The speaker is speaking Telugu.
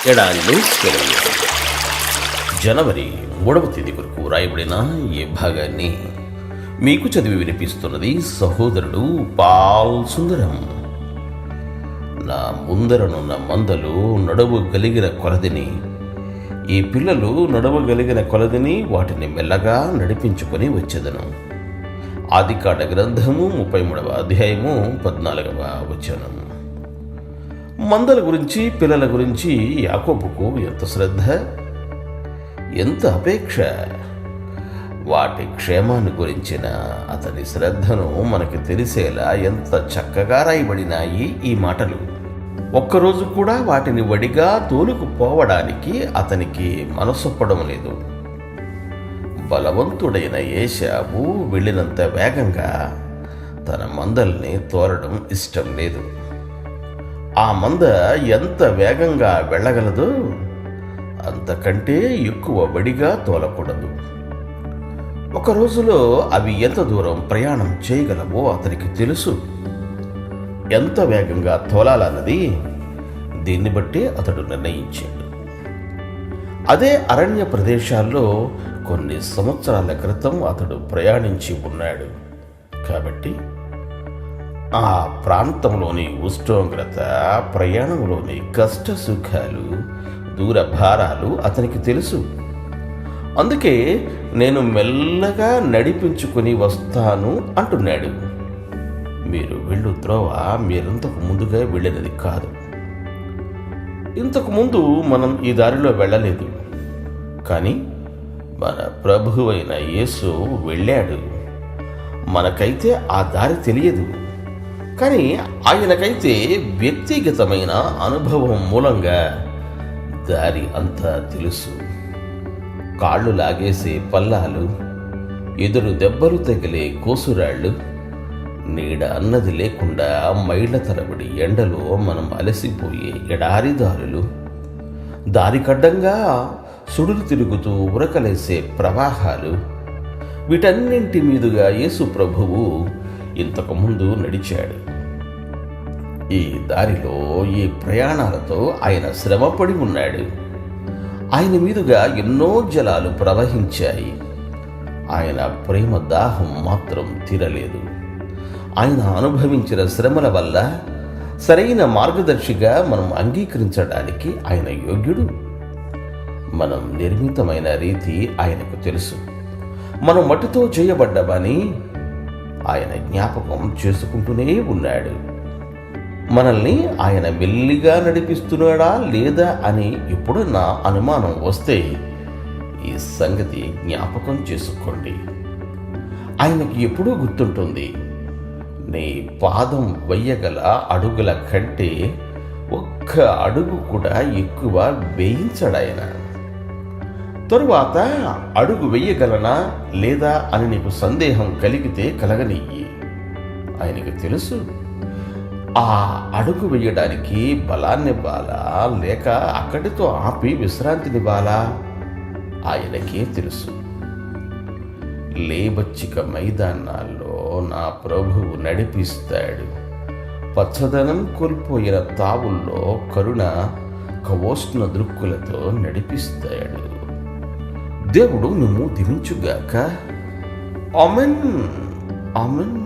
ఎడారిలో సెలవు. జనవరి 3వ తేదీ కొరకు రాయబడిన ఈ భాగాన్ని మీకు చదివి వినిపిస్తున్నది సహోదరుడు పాల్ సుందరం. నా ముందరనున్న మందలు నడవగలిగిన కొలదిని, ఈ పిల్లలు నడవగలిగిన కొలదిని వాటిని మెల్లగా నడిపించుకొని వచ్చేదను. ఆదికాండ గ్రంథము 33వ అధ్యాయము 14వ వచనం. మందల గురించి, పిల్లల గురించి యాకోబుకు ఎంత శ్రద్ధ, ఎంత అపేక్ష! వాటి క్షేమాన్ని గురించిన అతని శ్రద్ధను మనకి తెలిసేలా ఎంత చక్కగా రాయబడినాయి ఈ మాటలు. ఒక్కరోజు కూడా వాటిని వడిగా తోలుకుపోవడానికి అతనికి మనసొప్పడం లేదు. బలవంతుడైన ఏశావు వెళ్ళినంత వేగంగా తన మందల్ని తోలడం ఇష్టం లేదు. ఆ మంద ఎంత వేగంగా వెళ్ళగలదో అంతకంటే ఎక్కువ వడిగా తోలకూడదు. ఒక రోజులో అవి ఎంత దూరం ప్రయాణం చేయగలవో అతనికి తెలుసు. ఎంత వేగంగా తోలాలన్నది దీన్ని బట్టి అతడు నిర్ణయించాడు. అదే అరణ్య ప్రదేశాల్లో కొన్ని సంవత్సరాల క్రితం అతడు ప్రయాణించి ఉన్నాడు. కాబట్టి ఆ ప్రాంతంలోని ఉష్ణోగ్రత, ప్రయాణంలోని కష్ట సుఖాలు, దూర భారాలు అతనికి తెలుసు. అందుకే నేను మెల్లగా నడిపించుకుని వస్తాను అంటున్నాడు. మీరు వెళ్ళు త్రోవ మీరింతకు ముందుగా వెళ్ళినది కాదు. ఇంతకు ముందు మనం ఈ దారిలో వెళ్ళలేదు, కానీ మన ప్రభువైన యేసు వెళ్ళాడు. మనకైతే ఆ దారి తెలియదు, కానీ ఆయనకైతే వ్యక్తిగతమైన అనుభవం మూలంగా దారి అంతా తెలుసు. కాళ్ళు లాగేసే పల్లాలు, ఎదురు దెబ్బలు తగిలే కోసురాళ్ళు, నీడ అన్నది లేకుండా మైళ్ళ తరబడి ఎండలో మనం అలసిపోయే ఎడారి దారులు, దారికడ్డంగా సుడులు తిరుగుతూ ఉరకలేసే ప్రవాహాలు, వీటన్నింటి మీదుగా యేసు ప్రభువు ఇంతకుముందు నడిచాడు. ఈ దారిలో ఈ ప్రయాణాలతో ఆయన శ్రమపడి ఉన్నాడు. ఆయన మీదుగా ఎన్నో జలాలు ప్రవహించాయి. ఆయన ప్రేమ దాహం మాత్రం తీరలేదు. ఆయన అనుభవించిన శ్రమల వల్ల సరైన మార్గదర్శిగా మనం అంగీకరించడానికి ఆయన యోగ్యుడు. మనం నిర్మితమైన రీతి ఆయనకు తెలుసు. మనం మట్టితో చేయబడ్డమని ఆయన జ్ఞాపకం చేసుకుంటూనే ఉన్నాడు. మనల్ని ఆయన మెల్లిగా నడిపిస్తున్నాడా లేదా అని ఇప్పుడు నా అనుమానం వస్తే ఈ సంగతి జ్ఞాపకం చేసుకోండి. ఆయనకి ఎప్పుడూ గుర్తుంటుంది, నీ పాదం వెయ్యగల అడుగుల కంటే ఒక్క అడుగు కూడా ఎక్కువ వేయించడాయన. తరువాత అడుగు వెయ్యగలనా లేదా అని నీకు సందేహం కలిగితే కలగనియ్యి. ఆయనకు తెలుసు ఆ అడుగు వెయ్యడానికి బలాన్నివ్వాలా లేక అక్కడితో ఆపి విశ్రాంతినివ్వాలా. ఆయనకే తెలుసు. లేబచ్చిక మైదానాల్లో నా ప్రభువు నడిపిస్తాడు. పచ్చదనం కోల్పోయిన తావుల్లో కరుణ కవోష్ణ దృక్కులతో నడిపిస్తాడు. దేవుడు నువ్వు దీవించుగాక. Amen, amen.